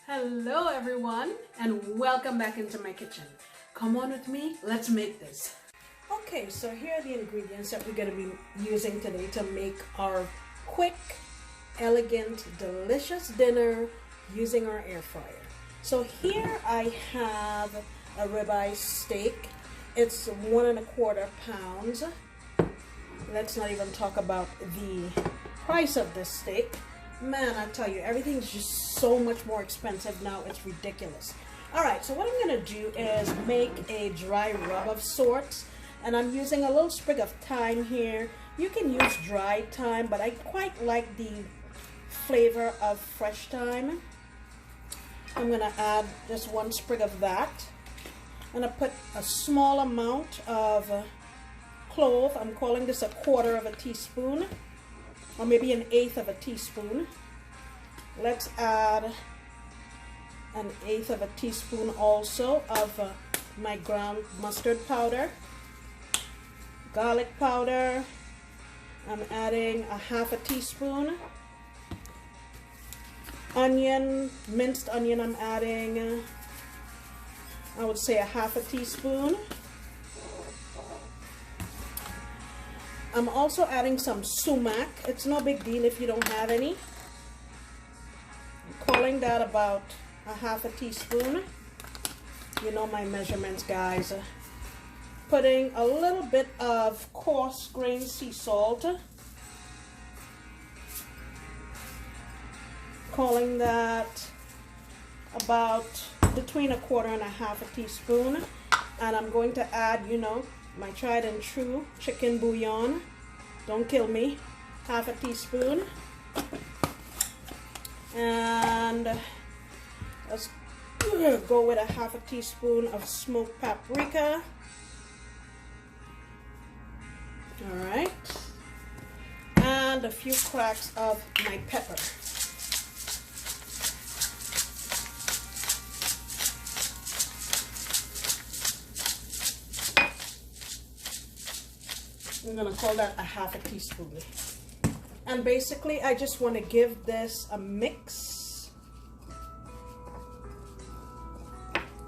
Hello everyone and welcome back into my kitchen. Come on with me, let's make this. Okay, so here are the ingredients that we're going to be using today to make our quick, elegant, delicious dinner using our air fryer. So here I have a ribeye steak. It's 1¼ pounds. Let's not even talk about the price of this steak. Man, I tell you, everything's just so much more expensive now, it's ridiculous. Alright, so what I'm going to do is make a dry rub of sorts. And I'm using a little sprig of thyme here. You can use dried thyme, but I quite like the flavor of fresh thyme. I'm going to add just 1 sprig of that. I'm going to put a small amount of clove. I'm calling this 1/4 teaspoon. Or maybe 1/8 teaspoon. Let's add 1/8 teaspoon also of my ground mustard powder. Garlic powder. I'm adding 1/2 teaspoon. Onion, minced onion, I'm adding, I would say 1/2 teaspoon. I'm also adding some sumac. It's no big deal if you don't have any. I'm calling that about 1/2 teaspoon. You know my measurements, guys. Putting a little bit of coarse grained sea salt. Calling that about between 1/4 and 1/2 teaspoon. And I'm going to add, you know, my tried and true chicken bouillon. Don't kill me. 1/2 teaspoon. And let's go with 1/2 teaspoon of smoked paprika. Alright. And a few cracks of my pepper. I'm going to call that 1/2 teaspoon. And basically, I just want to give this a mix.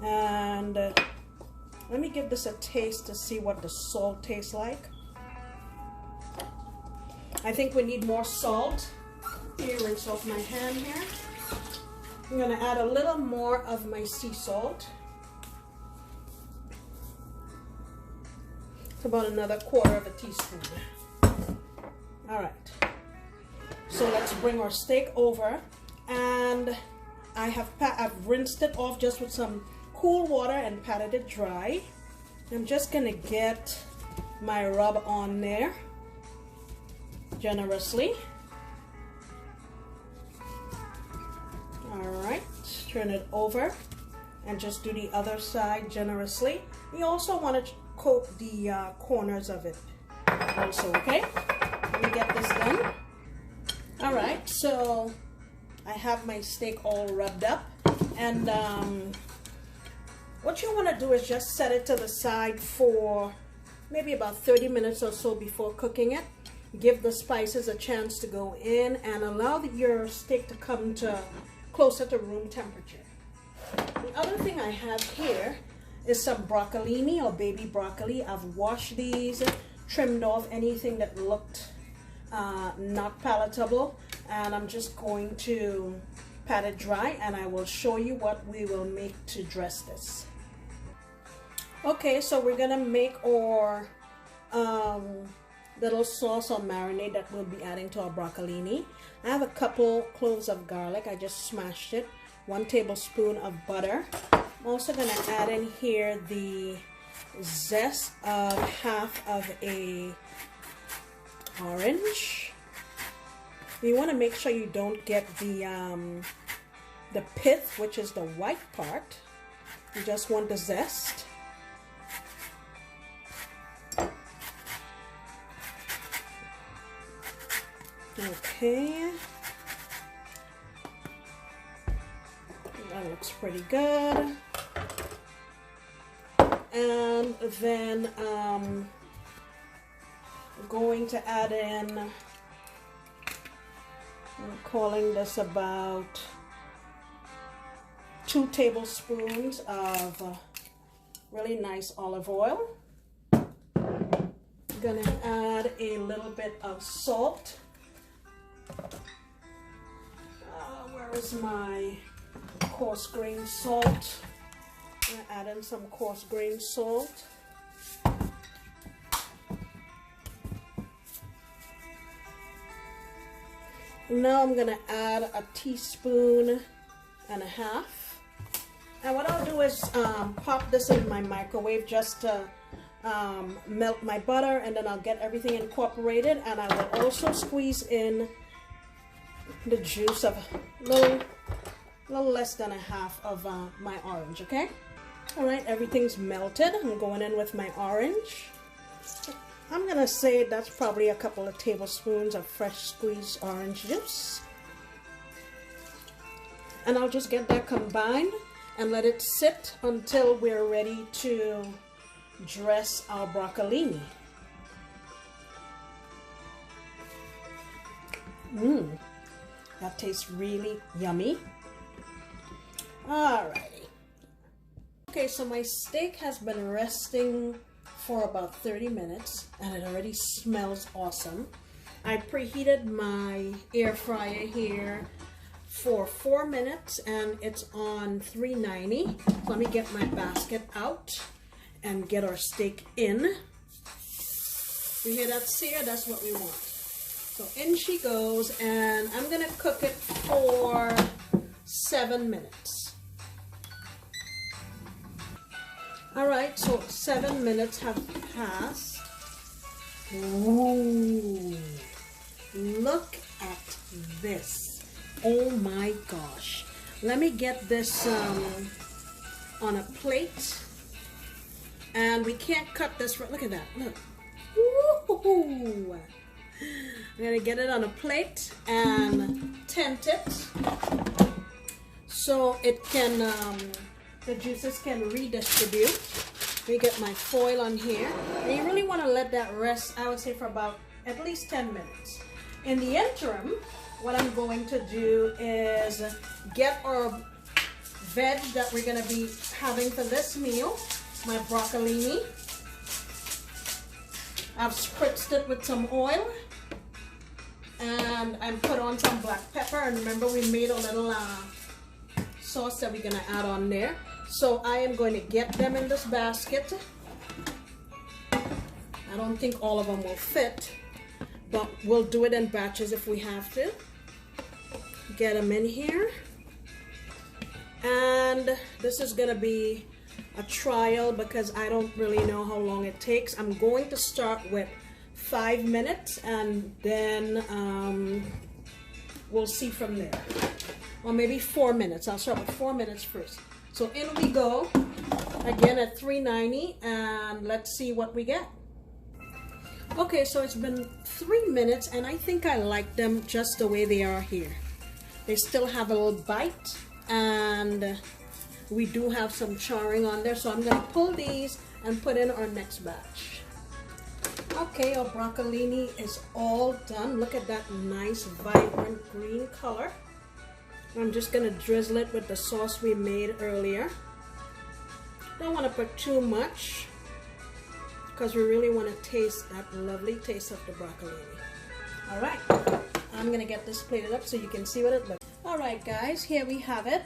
And let me give this a taste to see what the salt tastes like. I think we need more salt. Here, rinse off my hand here. I'm going to add a little more of my sea salt. It's about another 1/4 teaspoon. All right. So let's bring our steak over, and I've rinsed it off just with some cool water and patted it dry. I'm just gonna get my rub on there generously. All right. Turn it over and just do the other side generously. You also want to coat the corners of it also, okay? Let me get this done. All right, so I have my steak all rubbed up, and what you want to do is just set it to the side for maybe about 30 minutes or so before cooking it. Give the spices a chance to go in and allow your steak to come to closer to room temperature. The other thing I have here is some broccolini or baby broccoli. I've washed these, trimmed off anything that looked not palatable, and I'm just going to pat it dry, and I will show you what we will make to dress this. Okay, so we're gonna make our little sauce or marinade that we'll be adding to our broccolini. I have a couple cloves of garlic. I just smashed it. 1 tablespoon of butter. I'm also going to add in here the zest of 1/2 a orange. You want to make sure you don't get the pith, which is the white part. You just want the zest. Okay. That looks pretty good. And then I'm going to add in, I'm calling this about 2 tablespoons of really nice olive oil. I'm gonna add a little bit of salt. Where is my coarse grain salt? I'm gonna add in some coarse grain salt. Now I'm gonna add a teaspoon and a half. And what I'll do is pop this in my microwave just to melt my butter, and then I'll get everything incorporated, and I will also squeeze in the juice of a little less than a half of my orange, okay? All right, everything's melted. I'm going in with my orange. I'm gonna say that's probably a couple of tablespoons of fresh squeezed orange juice. And I'll just get that combined and let it sit until we're ready to dress our broccolini. That tastes really yummy. Alrighty. Okay, so my steak has been resting for about 30 minutes and it already smells awesome. I preheated my air fryer here for 4 minutes and it's on 390. Let me get my basket out and get our steak in. You hear that sear? That's what we want. So in she goes, and I'm gonna cook it for 7 minutes. All right, so 7 minutes have passed. Ooh, look at this. Oh my gosh. Let me get this on a plate. And we can't cut this, look at that, look. Ooh. I'm gonna get it on a plate and tent it so it can, the juices can redistribute. We get my foil on here. And you really wanna let that rest, I would say, for about at least 10 minutes. In the interim, what I'm going to do is get our veg that we're gonna be having for this meal, my broccolini. I've spritzed it with some oil and I put on some black pepper, and remember we made a little sauce that we're gonna add on there. So I am going to get them in this basket. I don't think all of them will fit, but we'll do it in batches if we have to. Get them in here. And this is gonna be a trial because I don't really know how long it takes. I'm going to start with 5 minutes and then we'll see from there. Or maybe 4 minutes. I'll start with 4 minutes first. So in we go, again at 390, and let's see what we get. Okay, so it's been 3 minutes and I think I like them just the way they are here. They still have a little bite and we do have some charring on there, so I'm going to pull these and put in our next batch. Okay, our broccolini is all done. Look at that nice vibrant green color. I'm just going to drizzle it with the sauce we made earlier. Don't want to put too much because we really want to taste that lovely taste of the broccolini. All right, I'm going to get this plated up so you can see what it looks like. All right, guys, here we have it.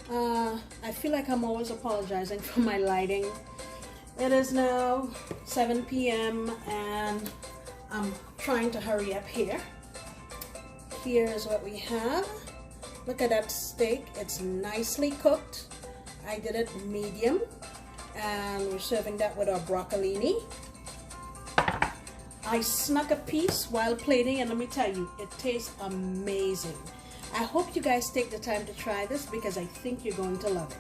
I feel like I'm always apologizing for my lighting. It is now 7 p.m. and I'm trying to hurry up here. Here's what we have. Look at that steak. It's nicely cooked. I did it medium and we're serving that with our broccolini. I snuck a piece while plating and let me tell you, it tastes amazing. I hope you guys take the time to try this because I think you're going to love it.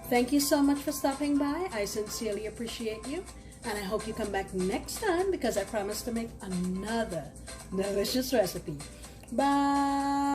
Thank you so much for stopping by. I sincerely appreciate you. And I hope you come back next time because I promise to make another delicious recipe. Bye.